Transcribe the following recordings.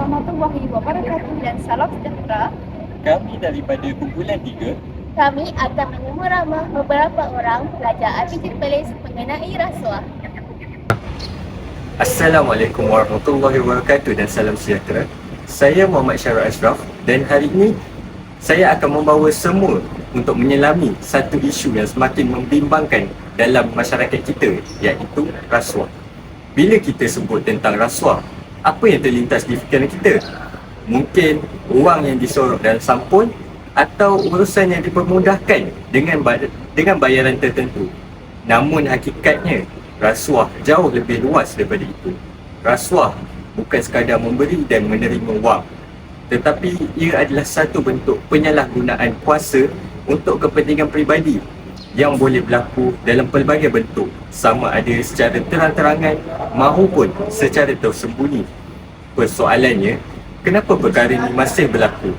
warahmatullahi wabarakatuh dan salam sejahtera. Kami daripada kumpulan 3. Kami akan menguramah beberapa orang pelajar RPG Perlis mengenai rasuah. Assalamualaikum warahmatullahi wabarakatuh dan salam sejahtera. Saya Muhammad Syarul Ashraf dan hari ini saya akan membawa semua untuk menyelami satu isu yang semakin membimbangkan dalam masyarakat kita, iaitu rasuah. Bila kita sebut tentang rasuah, apa yang terlintas di fikiran kita? Mungkin wang yang disorok dalam sampul atau urusan yang dipermudahkan dengan bayaran tertentu. Namun hakikatnya, rasuah jauh lebih luas daripada itu. Rasuah bukan sekadar memberi dan menerima wang, tetapi ia adalah satu bentuk penyalahgunaan kuasa untuk kepentingan peribadi yang boleh berlaku dalam pelbagai bentuk, sama ada secara terang-terangan maupun secara tersembunyi. Persoalannya, kenapa perkara ini masih berlaku?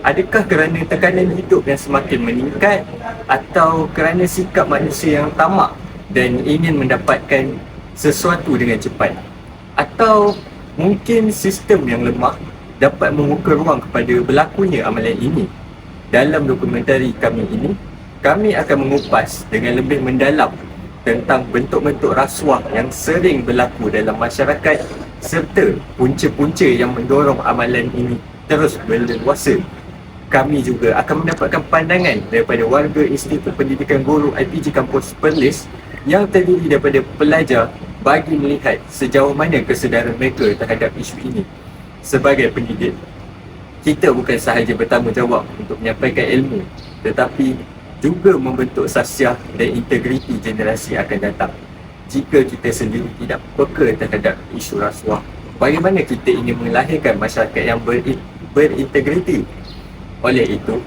Adakah kerana tekanan hidup yang semakin meningkat atau kerana sikap manusia yang tamak dan ingin mendapatkan sesuatu dengan cepat? Atau mungkin sistem yang lemah dapat membuka ruang kepada berlakunya amalan ini? Dalam dokumentari kami ini, kami akan mengupas dengan lebih mendalam tentang bentuk-bentuk rasuah yang sering berlaku dalam masyarakat serta punca-punca yang mendorong amalan ini terus berleluasa. Kami juga akan mendapatkan pandangan daripada warga Institut Pendidikan Guru RPG Kampus Perlis yang terdiri daripada pelajar bagi melihat sejauh mana kesedaran mereka terhadap isu ini. Sebagai pendidik, kita bukan sahaja bertanggungjawab untuk menyampaikan ilmu, tetapi juga membentuk sasiah dan integriti generasi akan datang. Jika kita sendiri tidak peka terhadap isu rasuah, bagaimana kita ingin melahirkan masyarakat yang berintegriti? Oleh itu,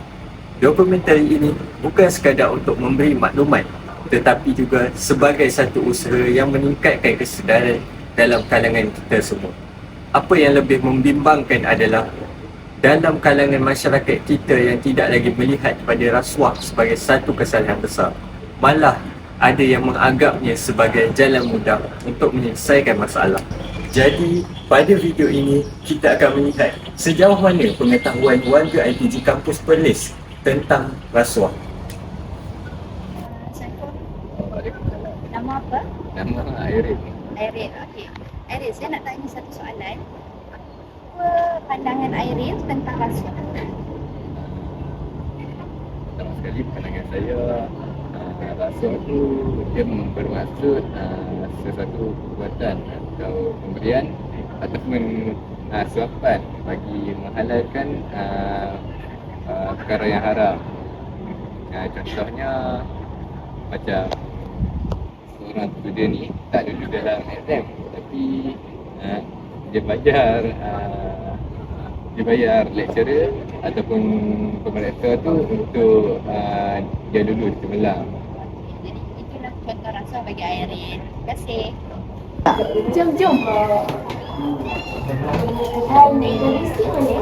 dokumentari ini bukan sekadar untuk memberi maklumat, tetapi juga sebagai satu usaha yang meningkatkan kesedaran dalam kalangan kita semua. Apa yang lebih membimbangkan adalah dalam kalangan masyarakat kita yang tidak lagi melihat pada rasuah sebagai satu kesalahan besar, malah ada yang menganggapnya sebagai jalan mudah untuk menyelesaikan masalah. Jadi, pada video ini kita akan melihat sejauh mana pengetahuan warga RPG Kampus Perlis tentang rasuah. Nama apa? Nama Airin. Airin, okey. Airin, saya nak tanya satu soalan. Apa pandangan Airin tentang rasuah? Pertama sekali pandangan saya, rasuah tu dia bermaksud sesuatu perbuatan atau pemberian ataupun suapan bagi menghalalkan perkara yang haram. Contohnya macam seorang student ni tak duduk dalam exam, tapi dia bayar lecturer ataupun pemeriksa tu untuk dia lulus cemerlang. Jadi itulah contoh rasuah bagi Airin. Terima kasih. Jom. Hai, naik polisi boleh?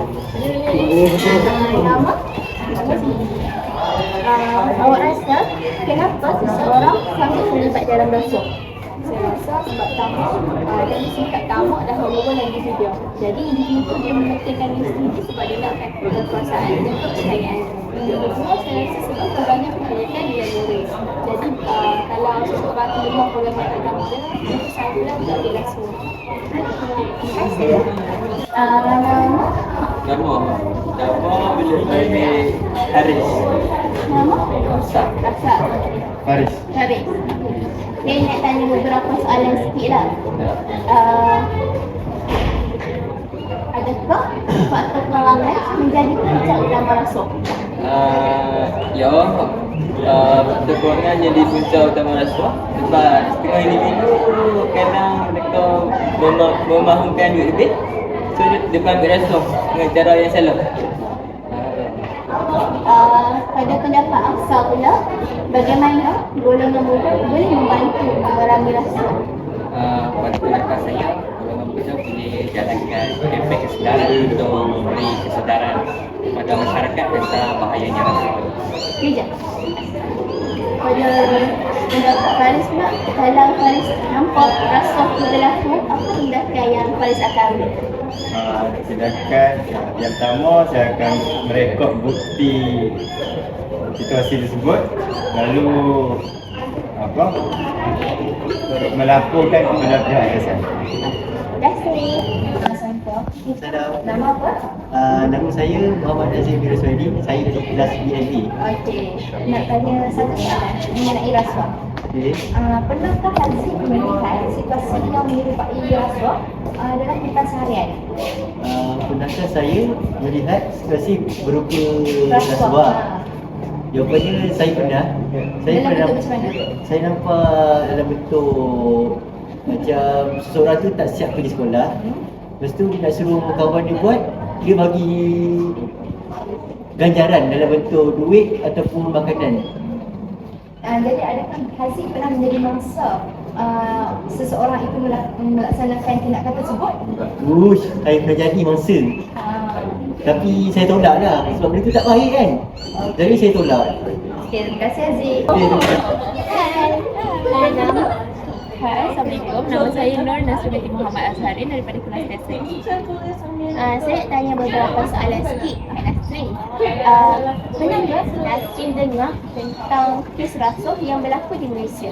Nama? Awak rasa kenapa seseorang sangat terlibat dalam rasuah? Saya rasa sebab tamak dan sikap tamak dah lama lagi sudah. Jadi individu dia mementingkan diri sendiri sebab dia nakkan kekuasaan dan kepercayaan. Yang kedua, saya rasa sebab kurangnya pendidikan dia murid. Jadi kalau seseorang terlibat pengamat agama dia, itu sahaja tak boleh rasuah. Terima kasih. Nama bila bagi Haris. Nama? Asad. Haris. Haris. Saya nak tanya beberapa soalan sikit lah. Adakah faktor kewangan menjadi punca utama rasuah? Faktor kewangan jadi punca utama rasuah sebab setengah individu kadang mereka memahamkan duit lebih, so dia ambil rasuah dengan cara yang salah. Pada pendapat Afsar pula, bagaimana golongan muda boleh membantu mengurangi rasuah? Pada pendapat saya, golongan muda boleh jalankan kempen kesedaran untuk memberi kesedaran kepada masyarakat tentang bahayanya rasuah. Sekejap. Pada pendapat Faris pula, kalau Faris nampak rasuah berlaku, apa tindakan yang Faris akan ambil? Tindakan yang pertama, saya akan merekod bukti situasi tersebut, lalu melaporkan kepada pihak yayasan. Nama apa? Nama saya Muhammad Azim bin Raswadi. Saya dari kelas BNB. Okey, nak tanya satu soalan mengenai rasuah. Okey. Pernahkah Haziq melihat situasi yang menyerupai rasuah dalam kehidupan seharian? Pernahkah saya melihat situasi berupa rasuah? Jawapannya saya pernah. Saya Dalam pernah. bentuk macam mana? Saya nampak dalam bentuk macam seseorang tu tak siap pergi sekolah. Lepas tu dia nak suruh kawan dia buat, dia bagi ganjaran dalam bentuk duit ataupun makanan. Jadi adakah Haziq pernah menjadi mangsa seseorang itu melaksanakan tindakan tersebut? Saya pernah jadi mangsa. Tapi saya tolak lah sebab benda tu tak baik kan. Jadi saya tolak. Okey, terima kasih Haziq. Hai, nama. Hai, Assalamualaikum. Nama saya Nur Nasruddin Muhammad Azharin daripada kelas SSI. Saya nak tanya beberapa soalan sikit Kak Nasrin. Pernah tak Nasrin dengar tentang kes rasuah yang berlaku di Malaysia?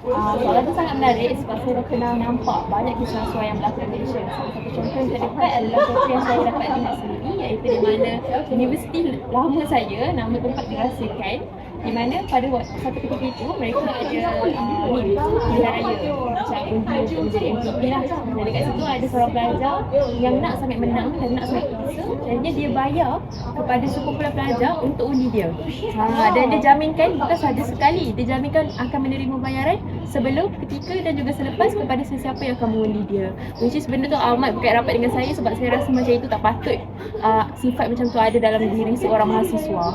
Soalan tu sangat menarik sebab saya dah pernah nampak banyak kes rasuah yang berlaku di Malaysia. Salah satu contoh yang terdekat adalah contoh yang saya dapat lihat sendiri, iaitu di mana universiti lama saya, nama tempat dirahsiakan, di mana pada waktu satu ketika itu mereka ada pilihan raya macam untuk menjadi MPP lah. Dan dekat situ ada seorang pelajar yang nak sangat menang dan nak sangat kuasa, jadinya dia bayar kepada sekumpulan pelajar untuk undi dia. Dan dia jaminkan bukan sahaja sekali, dia jaminkan akan menerima bayaran sebelum, ketika dan juga selepas kepada sesiapa yang akan mengundi dia. Which is benda tu amat berkait rapat dengan saya sebab saya rasa macam itu tak patut sifat macam tu ada dalam diri seorang mahasiswa.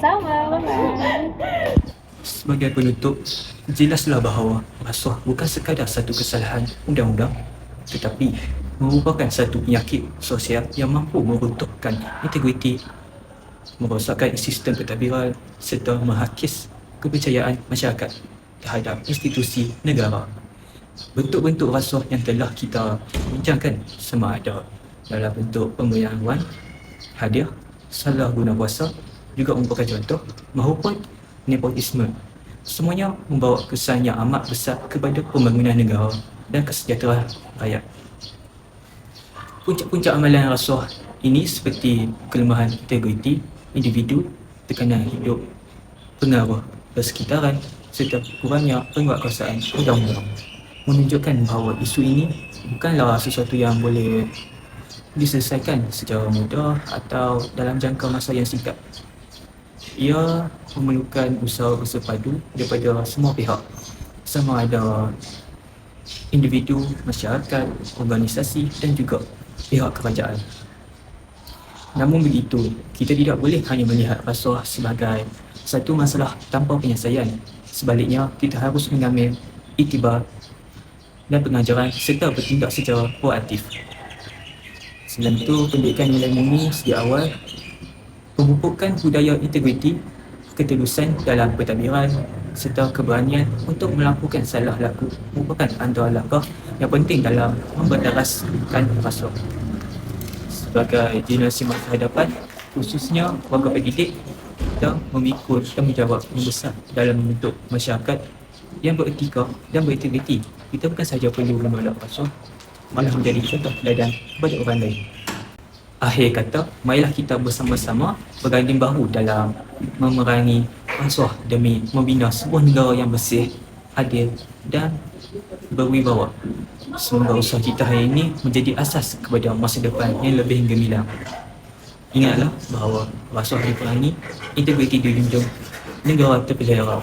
Sama, bye-bye. Sebagai penutup, jelaslah bahawa rasuah bukan sekadar satu kesalahan undang-undang, tetapi merupakan satu penyakit sosial yang mampu meruntuhkan integriti, merosakkan sistem pentadbiran serta menghakis kepercayaan masyarakat terhadap institusi negara. Bentuk-bentuk rasuah yang telah kita bincangkan sama ada dalam bentuk pemberian wang, hadiah, salah guna kuasa juga merupakan contoh, maupun nepotisme. Semuanya membawa kesan yang amat besar kepada pembangunan negara dan kesejahteraan rakyat. Puncak-puncak amalan rasuah ini seperti kelemahan integriti individu, tekanan hidup, pengaruh persekitaran serta kurangnya penguatkuasaan undang-undang, menunjukkan bahawa isu ini bukanlah sesuatu yang boleh diselesaikan secara mudah atau dalam jangka masa yang singkat. Ia memerlukan usaha bersepadu daripada semua pihak, sama ada individu, masyarakat, organisasi dan juga pihak kerajaan. Namun begitu, kita tidak boleh hanya melihat rasuah sebagai satu masalah tanpa penyelesaian. Sebaliknya, kita harus mengambil iktibar dan pengajaran serta bertindak secara proaktif. Selain itu, pendidikan nilai murni sejak awal, pemupukan budaya integriti, ketulusan dalam pentadbiran serta keberanian untuk melakukan salah laku merupakan antara langkah yang penting dalam membenaraskan rasuah. Sebagai generasi masa hadapan, khususnya warga pendidik, kita memikul tanggungjawab yang besar dalam membentuk masyarakat yang beretika dan berintegriti. Kita bukan sahaja perlu menolak rasuah, malah menjadi contoh teladan kepada orang lain. Akhir kata, marilah kita bersama-sama berganding bahu dalam memerangi rasuah demi membina sebuah negara yang bersih, adil dan berwibawa. Semoga usaha kita hari ini menjadi asas kepada masa depan yang lebih gemilang. Ingatlah bahawa rasuah diperangi, integriti dijunjung, negara terpelihara.